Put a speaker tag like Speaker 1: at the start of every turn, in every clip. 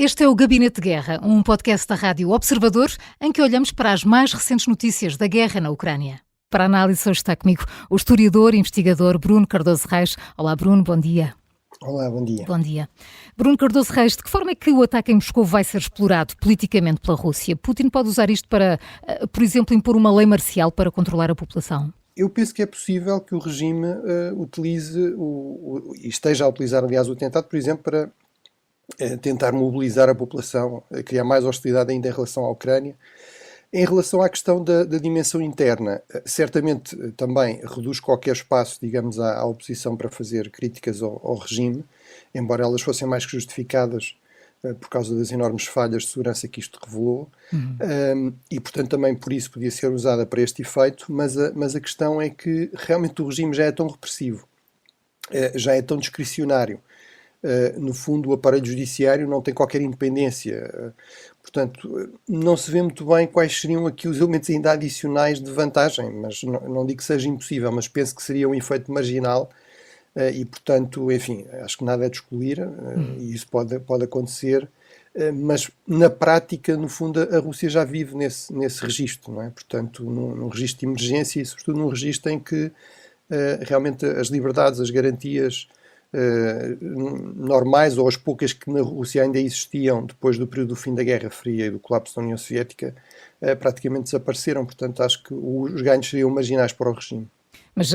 Speaker 1: Este é o Gabinete de Guerra, um podcast da Rádio Observador, em que olhamos para as mais recentes notícias da guerra na Ucrânia. Para a análise hoje está comigo o historiador e investigador Bruno Cardoso Reis. Olá Bruno, bom dia.
Speaker 2: Olá, bom dia.
Speaker 1: Bom dia. Bruno Cardoso Reis, de que forma é que o ataque em Moscou vai ser explorado politicamente pela Rússia? Putin pode usar isto para, por exemplo, impor uma lei marcial para controlar a população?
Speaker 2: Eu penso que é possível que o regime utilize, e esteja a utilizar, aliás, o atentado, por exemplo, para tentar mobilizar a população, criar mais hostilidade ainda em relação à Ucrânia. Em relação à questão da dimensão interna, certamente também reduz qualquer espaço, digamos, à oposição para fazer críticas ao regime, embora elas fossem mais que justificadas por causa das enormes falhas de segurança que isto revelou, e portanto também por isso podia ser usada para este efeito, mas a questão é que realmente o regime já é tão repressivo, já é tão discricionário. No fundo, o aparelho judiciário não tem qualquer independência. Portanto, não se vê muito bem quais seriam aqui os elementos ainda adicionais de vantagem, mas não digo que seja impossível, mas penso que seria um efeito marginal e, portanto, enfim, acho que nada é de excluir e isso pode acontecer, mas na prática, no fundo, a Rússia já vive nesse registro, não é? Portanto, num registro de emergência e, sobretudo, num registro em que realmente as liberdades, as garantias normais, ou as poucas que na Rússia ainda existiam depois do período do fim da Guerra Fria e do colapso da União Soviética, praticamente desapareceram. Portanto, acho que os ganhos seriam marginais para o regime.
Speaker 1: Mas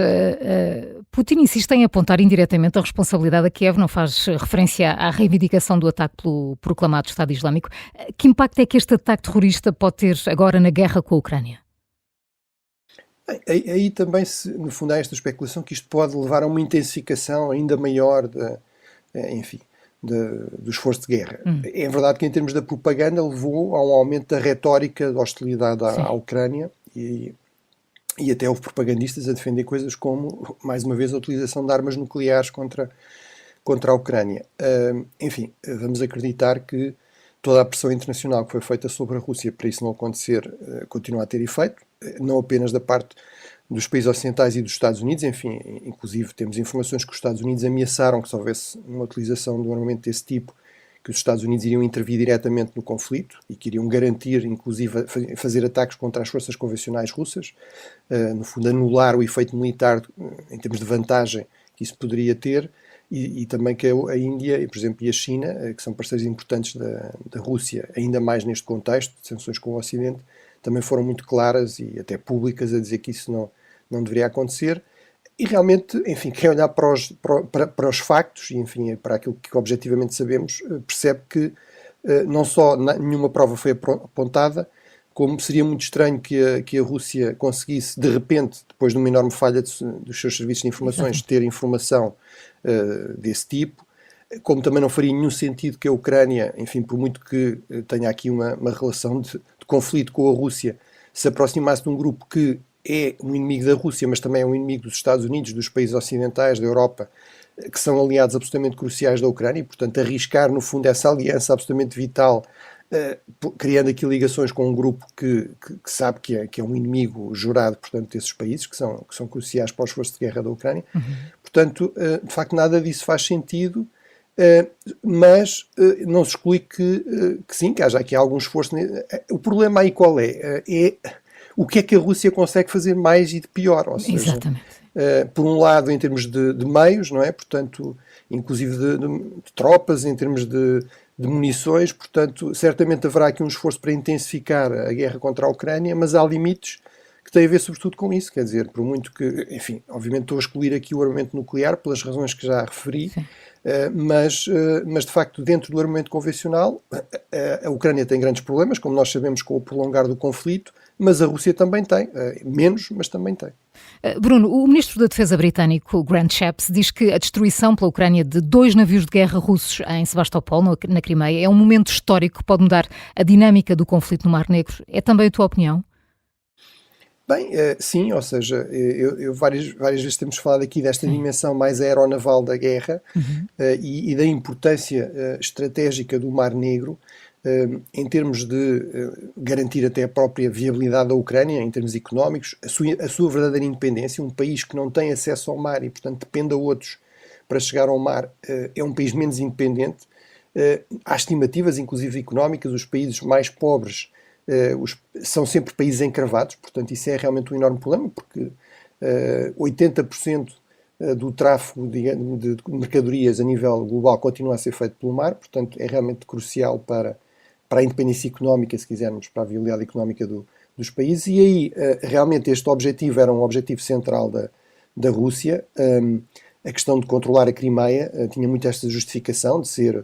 Speaker 1: Putin insiste em apontar indiretamente a responsabilidade a Kiev, não faz referência à reivindicação do ataque pelo proclamado Estado Islâmico. Que impacto é que este ataque terrorista pode ter agora na guerra com a Ucrânia?
Speaker 2: Aí também, no fundo, há esta especulação que isto pode levar a uma intensificação ainda maior do esforço de guerra. É verdade que, em termos da propaganda, levou a um aumento da retórica de hostilidade à Ucrânia e até houve propagandistas a defender coisas como, mais uma vez, a utilização de armas nucleares contra a Ucrânia. Enfim, vamos acreditar que toda a pressão internacional que foi feita sobre a Rússia para isso não acontecer continua a ter efeito, não apenas da parte dos países ocidentais e dos Estados Unidos, enfim, inclusive temos informações que os Estados Unidos ameaçaram que se houvesse uma utilização de um armamento desse tipo, que os Estados Unidos iriam intervir diretamente no conflito e que iriam garantir, inclusive, fazer ataques contra as forças convencionais russas, no fundo anular o efeito militar em termos de vantagem que isso poderia ter, e também que a Índia, por exemplo, e a China, que são parceiros importantes da Rússia, ainda mais neste contexto de sanções com o Ocidente, também foram muito claras e até públicas a dizer que isso não deveria acontecer. E realmente, enfim, quem olhar para os factos e, enfim, para aquilo que objetivamente sabemos, percebe que não só nenhuma prova foi apontada, como seria muito estranho que a Rússia conseguisse, de repente, depois de uma enorme falha dos seus serviços de informações, ter informação desse tipo, como também não faria nenhum sentido que a Ucrânia, enfim, por muito que tenha aqui uma relação de conflito com a Rússia, se aproximasse de um grupo que é um inimigo da Rússia, mas também é um inimigo dos Estados Unidos, dos países ocidentais, da Europa, que são aliados absolutamente cruciais da Ucrânia, e, portanto, arriscar, no fundo, essa aliança absolutamente vital, criando aqui ligações com um grupo que sabe que é um inimigo jurado, portanto, desses países, que são cruciais para o esforço de guerra da Ucrânia. Portanto, de facto, nada disso faz sentido, mas não se exclui que sim, que haja aqui algum esforço. O problema aí qual é? O que é que a Rússia consegue fazer mais e de pior? Ou seja,
Speaker 1: exatamente.
Speaker 2: Por um lado, em termos de meios, não é? Portanto, inclusive de tropas, em termos de munições, portanto, certamente haverá aqui um esforço para intensificar a guerra contra a Ucrânia, mas há limites que têm a ver sobretudo com isso, quer dizer, por muito que, enfim, obviamente estou a excluir aqui o armamento nuclear pelas razões que já referi, mas de facto dentro do armamento convencional a Ucrânia tem grandes problemas, como nós sabemos, com o prolongar do conflito, mas a Rússia também tem, menos, mas também tem.
Speaker 1: Bruno, o ministro da Defesa britânico, Grant Shapps, diz que a destruição pela Ucrânia de 2 navios de guerra russos em Sebastopol, na Crimeia, é um momento histórico que pode mudar a dinâmica do conflito no Mar Negro. É também a tua opinião?
Speaker 2: Bem, sim, ou seja, eu várias vezes temos falado aqui desta dimensão mais aeronaval da guerra e da importância estratégica do Mar Negro em termos de garantir até a própria viabilidade da Ucrânia, em termos económicos, a sua verdadeira independência. Um país que não tem acesso ao mar e, portanto, depende a outros para chegar ao mar, é um país menos independente. há estimativas, inclusive económicas, os países mais pobres são sempre países encravados, portanto isso é realmente um enorme problema, porque 80% do tráfego de mercadorias a nível global continua a ser feito pelo mar, portanto é realmente crucial para a independência económica, se quisermos, para a viabilidade económica dos países, e aí realmente este objetivo era um objetivo central da Rússia. A questão de controlar a Crimeia tinha muito esta justificação de ser,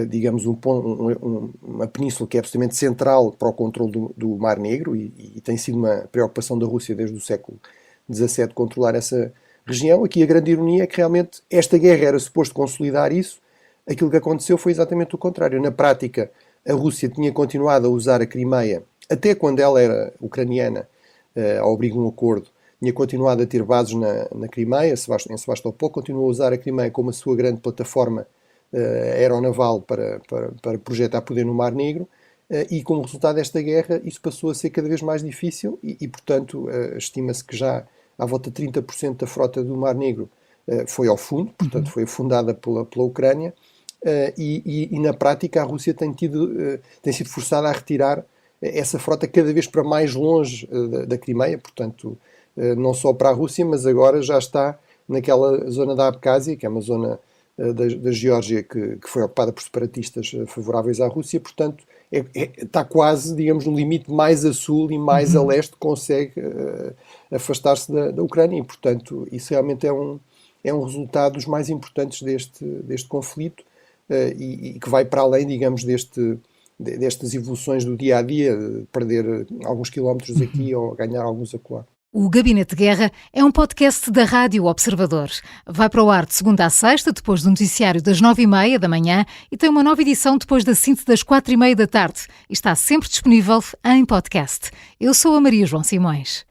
Speaker 2: digamos, uma península que é absolutamente central para o controle do Mar Negro, e tem sido uma preocupação da Rússia desde o século XVII controlar essa região. Aqui a grande ironia é que realmente esta guerra era suposto consolidar isso. Aquilo que aconteceu foi exatamente o contrário. Na prática, a Rússia tinha continuado a usar a Crimeia, até quando ela era ucraniana, ao abrigo de um acordo, tinha continuado a ter bases na Crimeia, em Sebastopol, continuou a usar a Crimeia como a sua grande plataforma aeronaval para projetar poder no Mar Negro, e como resultado desta guerra isso passou a ser cada vez mais difícil e portanto, estima-se que já à volta de 30% da frota do Mar Negro foi ao fundo, portanto foi afundada pela Ucrânia, e na prática a Rússia tem sido forçada a retirar essa frota cada vez para mais longe da Crimeia, portanto não só para a Rússia, mas agora já está naquela zona da Abcásia, que é uma zona da Geórgia que foi ocupada por separatistas favoráveis à Rússia, portanto está quase, digamos, no limite mais a sul e mais a leste, consegue afastar-se da Ucrânia, e portanto isso realmente é um resultado dos mais importantes deste conflito, e que vai para além, digamos, destas evoluções do dia-a-dia, de perder alguns quilómetros aqui ou ganhar alguns acolá.
Speaker 1: O Gabinete de Guerra é um podcast da Rádio Observador. Vai para o ar de segunda a sexta, depois do noticiário das 9h30 da manhã, e tem uma nova edição depois da síntese das 4h30 da tarde. E está sempre disponível em podcast. Eu sou a Maria João Simões.